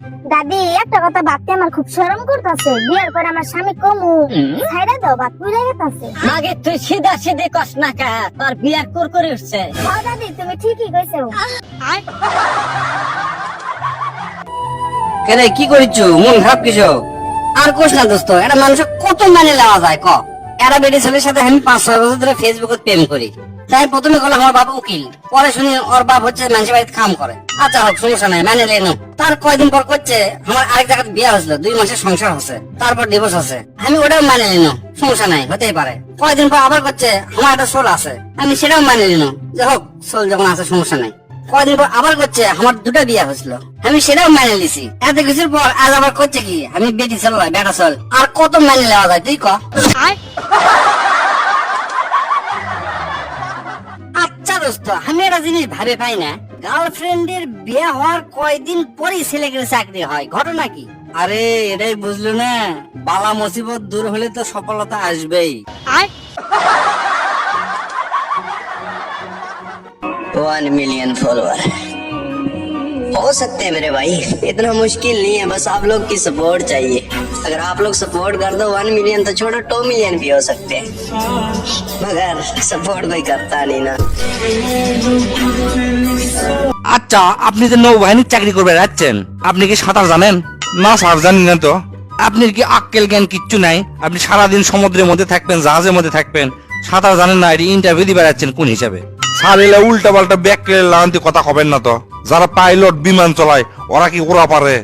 দাদি, একটা কথা ভাবতে আমার খুব শরম করতেছে। বিয়ের পর আমার স্বামী কমু ছাইড়া দাও, বাত পুড়ে গেছে। আগে তুই সিধা সিধে কস না কা, তোর বিয়া করে উঠছে। হ্যাঁ দাদি, তুমি ঠিকই কইছো। কেরে কি করিচ্ছু, মন খারাপ কিছু? আর কোস না দোস্ত, এটা মানুষ কত মানে নেওয়া যায় ক। এরা বেটি ছেলের সাথে আমি 5-6 বছর ধরে ফেসবুকে প্রেম করি। তাই প্রথমে বললাম আমার বাবা উকিল, পরে শুনি ওর বাপ হচ্ছে মানুষের বাড়িতে কাম করে। আচ্ছা হোক, সমস্যা নাই, মানে লেনো। তার কয়দিন পর করছে আমার আরেক জায়গায় বিয়ে হয়েছিল, 2 মাসের সংসার হচ্ছে, তারপর ডিভোর্স আছে। আমি ওটাও মানে নিনো, সমস্যা নাই, হতেই পারে। কয়দিন পর আবার করছে আমার একটা সোল আছে, আমি সেটাও মানে নিনো, যে হোক সোল যখন আছে সমস্যা নাই। কয়দিন পর আবার করছে আমার 2টা বিয়ে হয়েছিল, আমি সেটাও মানে নিছি। এত কিছুর পর আজ আবার করছে কি আমি বেটি চল বেটা চল। আর কত মানে নেওয়া যায় তুই ক? আচ্ছা দোস্ত, আমি একটা জিনিস ভাবে পাই না, গার্লফ্রেন্ডের বিয়ে হওয়ার কয়দিন পরেই ছেলেকে চাকরি হয়, ঘটনা কি? আরে এটাই বুঝলো না, বালা মুসিবত দূর হলে তো সফলতা আসবেই। 1 मिलियन फॉलोअर हो सकते हैं मेरे भाई, इतना मुश्किल नहीं है, बस आप लोग की सपोर्ट चाहिए। अगर आप लोग सपोर्ट कर दो 1 मिलियन तो छोड़ो 2 मिलियन भी हो सकते हैं, मगर सपोर्ट कोई करता नहीं ना। আচ্ছা, আপনি যে নৌবাহিনীর চাকরি করবে যাচ্ছেন, আপনি কি সাঁতার জানেন? না স্যার, জানি না তো। আপনার কি আক্কেল জ্ঞান কিচ্ছু নাই? আপনি সারাদিন সমুদ্রের মধ্যে থাকবেন, জাহাজের মধ্যে থাকবেন, সাঁতার জানেন না? এটি ইন্টারভিউ দিবে যাচ্ছেন কোন হিসাবে? স্যার এলা উল্টা পাল্টা ব্যাকটেলে লাগান্তি কথা কবেন না তো। যারা পাইলট বিমান চলায় ওরা কি ওরা পারে?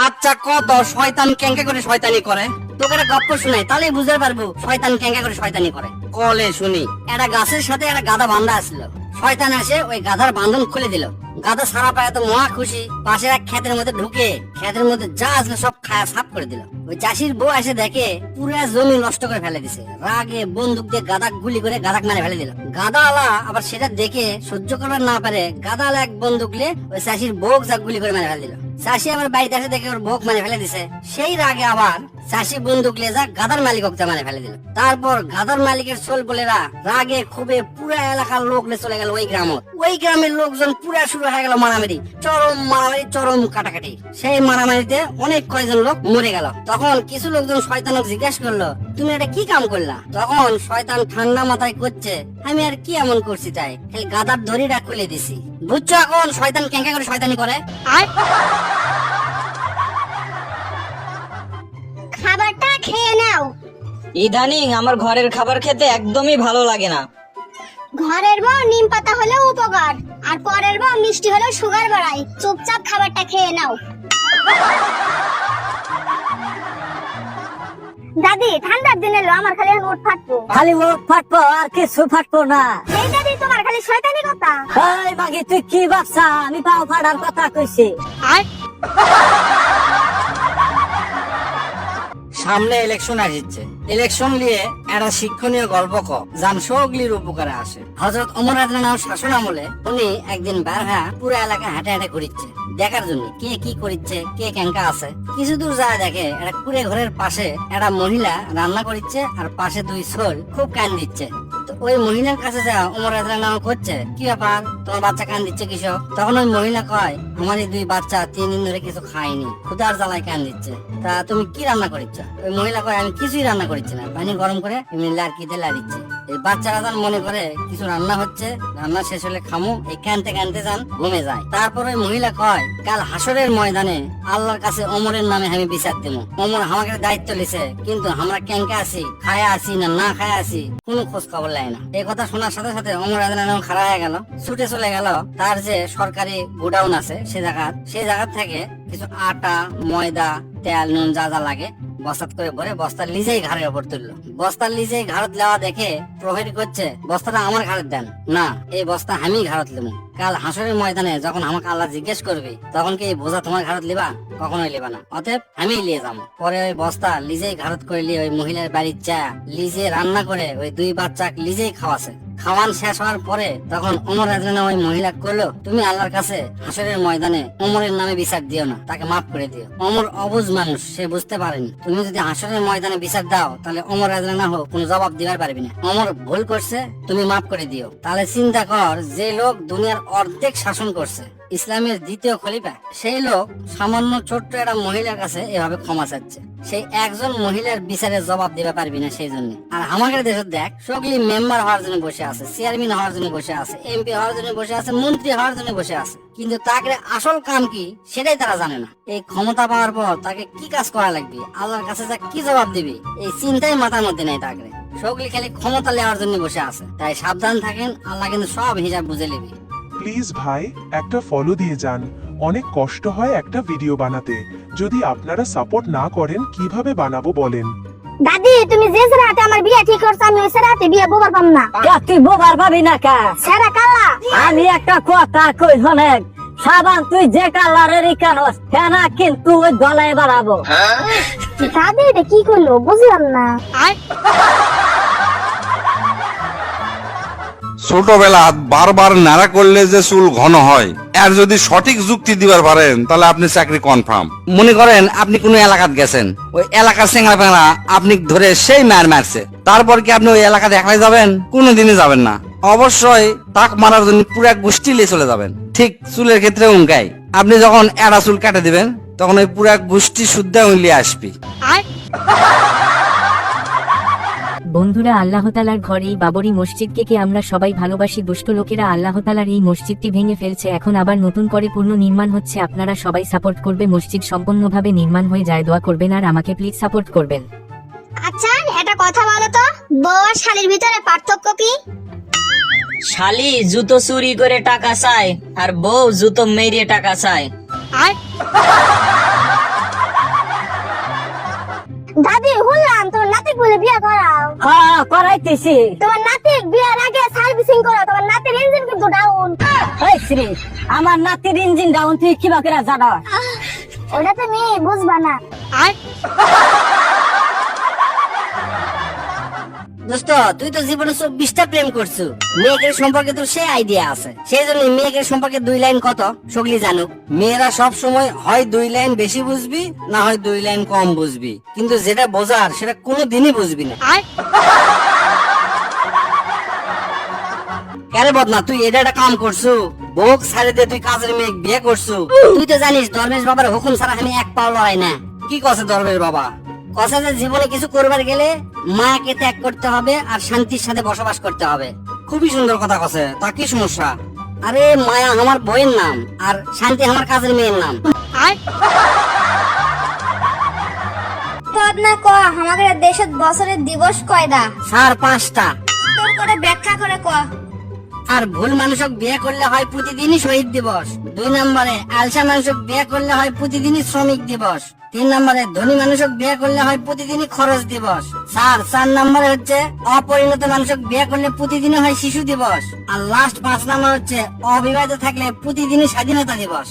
আচ্ছা কত শয়তান ক্যাঙ্কা করে শয়তানি করে, তোকে একটা গপ্প শুনাই, তাহলে বুঝতে পারবো শয়তান ক্যাঙ্কা করে শয়তানি করে। কলে শুনি, একটা গাছের সাথে একটা গাধা বান্ধা আসছিল। শয়তান আসে ওই গাধার বান্ধন খুলে দিল। গাধা সারা পায়ে তো মহা খুশি, পাশে এক ক্ষেতের মধ্যে ঢুকে ক্ষেতের মধ্যে যা আসলে সব খায়া সাফ করে দিল। ওই চাষির বউ এসে দেখে পুরো জমি নষ্ট করে ফেলে দিছে। রাগে বন্দুক দিয়ে গাধা গুলি করে গাধাক মারে ফেলে দিল। গাধা আলা আবার সেটা দেখে সহ্য করবার না পারে, গাধা আলা এক বন্দুক নিয়ে ওই চাষির বউ যা গুলি করে মারে ফেলে দিল। চাষি আমার বাড়িতে এসে দেখে ওর বউ মানে ফেলে দিছে। সেই রাগে আবার চাষি বন্দুক নিয়ে যা গাধার মালিক মানে ফেলে দিল। তারপর গাধার মালিকের সোল বলেরা রাগে খুবই পুরা এলাকার লোক চলে গেল ওই গ্রামত। ওই গ্রামের লোকজন পুরা শুরু হয়ে গেল মারামারি, চরম কাটাকাটি। সেই মারামারিতে অনেক কয়েকজন লোক মরে গেল। তখন কিছু লোকজন শয়তানক জিজ্ঞাসা করলো, তুমি এটা কি কাম করলা? তখন শয়তান ঠান্ডা মাথায় করছে, আমি আর কি এমন করছি তাই খালি গাধার দড়িটা খুলে দিছি। বুঝছো এখন শয়তান কেঙ্কা করে শয়তানি করে? খাবারটা খেয়ে নাও। ইদানিং আমার ঘরের খাবার খেতে একদমই ভালো লাগে না। ঘরের বউ নিম পাতা হলেও উপকার, আর পরের বউ মিষ্টি হলেও সুগার বাড়ায়। চুপচাপ খাবারটা খেয়ে নাও। দাদি, ঠান্ডার দিনে এলো, আমার খালি এখন উঠ ফাটবো। খালি মুখ ফাটবো আর কিছু ফাটবো না। এই দাদি, তোমার খালি শয়তানি কথা। এই বাকি তুই কি ভাবছা আমি পাও ফাটার কথা কইছি? সামনে ইলেকশন আসছে, ইলেকশন নিয়ে একটা শিক্ষণীয় গল্প ক যান সগলির উপকারে আসে। হযরত ওমর রাদিয়াল্লাহু আনহু শাসন আমলে উনি একদিন বের হয়ে পুরো এলাকা হাঁটে হাঁটে ঘুরিচ্ছে, দেখার জন্য কে কি করিচ্ছে, কে কেঙ্কা আছে। কিছু দূর যায় দেখে একটা কুড়ে ঘরের পাশে একটা মহিলা রান্না করিচ্ছে, আর পাশে 2 ছোল খুব কান দিচ্ছে। তো ওই মহিলার কাছে যা ওমর রাদিয়াল্লাহু আনহু করছে, কি ব্যাপার তোমার বাচ্চা কান দিচ্ছে কিসব? তখন ওই মহিলা কয়, আমার এই 2 বাচ্চা 3 দিন ধরে কিছু খায়নি, ক্ষুধার জ্বালায় কান দিচ্ছে। তা তুমি কি রান্না করিচ্ছ? ওই মহিলা কয়, আমি কিছুই রান্না করছি না, পানি গরম করে এমনি লাড়কিতে লাড়িচ্ছে। এই বাচ্চারা যান মনে করে কিছু রান্না হচ্ছে, রান্না শেষ হলে খামো, এই কানতে কানতে যান ঘুমে যায়। তারপর ওই মহিলা কয়, কাল হাসরের ময়দানে আল্লাহর কাছে ওমরের নামে আমি বিচার দেবো। ওমর আমাকে দায়িত্ব লিছে, কিন্তু আমরা কেঙ্কা আছি, খায়া আছি না খায়া আছি কোনো খোঁজ খবর লাই না। এই কথা শোনার সাথে সাথে ওমর রাদিয়াল্লাহু আনহু খাড়া হয়ে গেল, ছুটে চলে গেল তার যে সরকারি গোডাউন আছে সেই জায়গা থেকে কিছু আটা, ময়দা, তেল, নুন যা যা লাগে বস্তাত করে ভরে বস্তার লিজেই ঘাড়ের উপর তুললো। বস্তার লিজেই ঘাড়ত লেওয়া দেখে প্রহরী করছে, বস্তাটা আমার ঘাড়ত দেন না, এই বস্তা আমি ঘাড়ত লিবো। কাল হাসরের ময়দানে যখন আমাকে আল্লাহ জিজ্ঞেস করবে, তখন কি এই বোঝা তোমার ঘাড়ত লিবা? কখনোই লিবা না, অতএব আমি লিয়ে যাবো। পরে ওই বস্তা লিজেই ঘাড়ত করে লিয়ে ওই মহিলার বাড়ির চা লিজে রান্না করে ওই 2 বাচ্চা লিজেই খাওয়াছে। খাওয়ান শেষ হওয়ার পরে তখন ওমর রাদিয়াল্লাহু আনহু ওই মহিলা কইলো, তুমি আল্লাহর কাছে হাসরের ময়দানে ওমরের নামে বিচার দিও না, তাকে মাফ করে দিও। ওমর অবুঝ মানুষ, সে বুঝতে পারেনি। তুমি যদি হাসরের ময়দানে বিচার দাও তাহলে ওমর রাদিয়াল্লাহু আনহু কোনো জবাব দিবার পারবি না। ওমর ভুল করছে, তুমি মাফ করে দিও। তাহলে চিন্তা কর, যে লোক দুনিয়ার অর্ধেক শাসন করছে, ইসলামের দ্বিতীয় খলিফা, সেই লোক সামান্য ছোট্ট একটা মহিলার কাছে এভাবে ক্ষমা চাচ্ছে। সেই একজন মহিলার বিচারের জবাব দিতে পারবি না সেই জন্য। আর আমাদের দেশে দেখ, সকলি মেম্বার হওয়ার জন্য বসে আছে, চেয়ারম্যান হওয়ার জন্য বসে আছে, এমপি হওয়ার জন্য বসে আছে, মন্ত্রী হওয়ার জন্য বসে আছে, কিন্তু তাকে আসল কাম কি সেটাই তারা জানে না। এই ক্ষমতা পাওয়ার পর তাকে কি কাজ করা লাগবে, আল্লাহর কাছে যা কি জবাব দিবি, এই চিন্তাই মাথার মধ্যে নেই তাকে। সকলি খালি ক্ষমতা নেওয়ার জন্য বসে আছে। তাই সাবধান থাকেন, আল্লাহ কিন্তু সব হিসাব বুঝে নিবি। প্লিজ ভাই একটা ফলো দিয়ে যান, অনেক কষ্ট হয় একটা ভিডিও বানাতে। যদি আপনারা সাপোর্ট না করেন কিভাবে বানাবো বলেন? দাদি, তুমি যে ছেলেতে আমার বিয়ে ঠিক করছো, আমি ওই ছেলেতে বিয়ে বোবার পাম না। তুই বোবার পাবি না কা? ছেড়া কালা। আমি একটা কথা কই শোনেন, সাবান তুই যে কালারের কানস ফেনা কিন্তু ওই গলায় বাড়াবো। দাদি এটা কি করলো বুঝলাম না। ছোটবেলা বারবার নাড়া করলে যে চুল ঘন হয়, এর যদি সঠিক যুক্তি দিবার পারেন তাহলে আপনি চাকরি কনফার্ম। মনে করেন আপনি কোনো এলাকাত গেছেন, ওই এলাকার চেঙ্গা ফেঙ্গা আপনি ধরে সেই মার মারছে, তারপর কি আপনি ওই এলাকাতে একলাই যাবেন? কোনোদিনই যাবেন না। অবশ্যই তাক মারার জন্য পুরো এক গোষ্ঠী নিয়ে চলে যাবেন। ঠিক চুলের ক্ষেত্রে উনকাই, আপনি যখন এড়া চুল কাটে দিবেন তখন ওই পুরো এক গোষ্ঠী শুদ্ধ উলিয়ে আসবি। বন্ধুরা, আল্লাহ তাআলার ঘর এই বাবরি মসজিদকে কে আমরা সবাই ভালোবাসি। দুষ্ট লোকেরা আল্লাহ তাআলার এই মসজিদটি ভেঙে ফেলছে, এখন আবার নতুন করে পুনর্নির্মাণ হচ্ছে। আপনারা সবাই সাপোর্ট করবে, মসজিদ সম্পূর্ণভাবে নির্মাণ হয়ে যায়। দোয়া করবেন আর আমাকে প্লিজ সাপোর্ট করবেন। আচ্ছা, এটা কথা বলো তো, বউ আর শালীর ভিতরে পার্থক্য কি? শালি জুতো চুরি করে টাকা চায়, আর বউ জুতো মেরিয়ে টাকা চায়। দাদি, হুললাম তোমার নাতিক বলে বিয়ে করাও। হ্যাঁ, করাইতেছি। তোমার নাতিক বিয়ের আগে সার্ভিসিং করো, তোমার নাতির ইঞ্জিন কিন্তু ডাউন। এই শ্রী, আমার নাতির ইঞ্জিন ডাউন তুই কিবা করে জানো? ওটা তুমি বুঝবা না। দোস্ত, তুই তো জীবনে 24টা প্রেম করছো, মেয়েদের সম্পর্কে তোর সে আইডিয়া আছে, সেই জন্য মেয়েদের সম্পর্কে 2 লাইন কত সকলি জানুক। মেয়েরা সব সময় হয় 2 লাইন বেশি বুঝবি, না হয় 2 লাইন কম বুঝবি, কিন্তু যেটা বোঝার সেটা কোনোদিনই বুঝবি না। কেন বদনা, তুই এটা একটা কাম করছু, বউক ছাড়ে দিয়ে তুই কাজের মেয়ে বিয়ে করছু। তুই তো জানিস দরবেশ বাবার হুকুম ছাড়া আমি এক পাও লড়াই না। কি কছে দরবেশ বাবা? কছে যে জীবনে কিছু করবার গেলে মাকে ত্যাগ করতে হবে আর শান্তির সাথে বসবাস করতে হবে। খুবই সুন্দর কথা কছে, তা কি সমস্যা? আরে মায়া আমার বইয়ের নাম, আর শান্তি আমার কাজের মেয়ের নাম। পদ্মা ক, আমাদের দেশের বছরের দিবস কয়টা? স্যার 5টা। তোর করে ব্যাখ্যা করে ক। আর ভুল মানুষক বিয়ে করলে হয় প্রতিদিনই শহীদ দিবস। 2 নম্বরে আলসা মানুষক বিয়ে করলে হয় প্রতিদিনই শ্রমিক দিবস। 3 নম্বরে ধনী মানুষক বিয়ে করলে হয় প্রতিদিনই খরচ দিবস। স্যার 4 নম্বরে হচ্ছে অপরিণত মানুষক বিয়ে করলে প্রতিদিনই হয় শিশু দিবস। আর লাস্ট 5 নম্বর হচ্ছে অবিবাহিত থাকলে প্রতিদিনই স্বাধীনতা দিবস।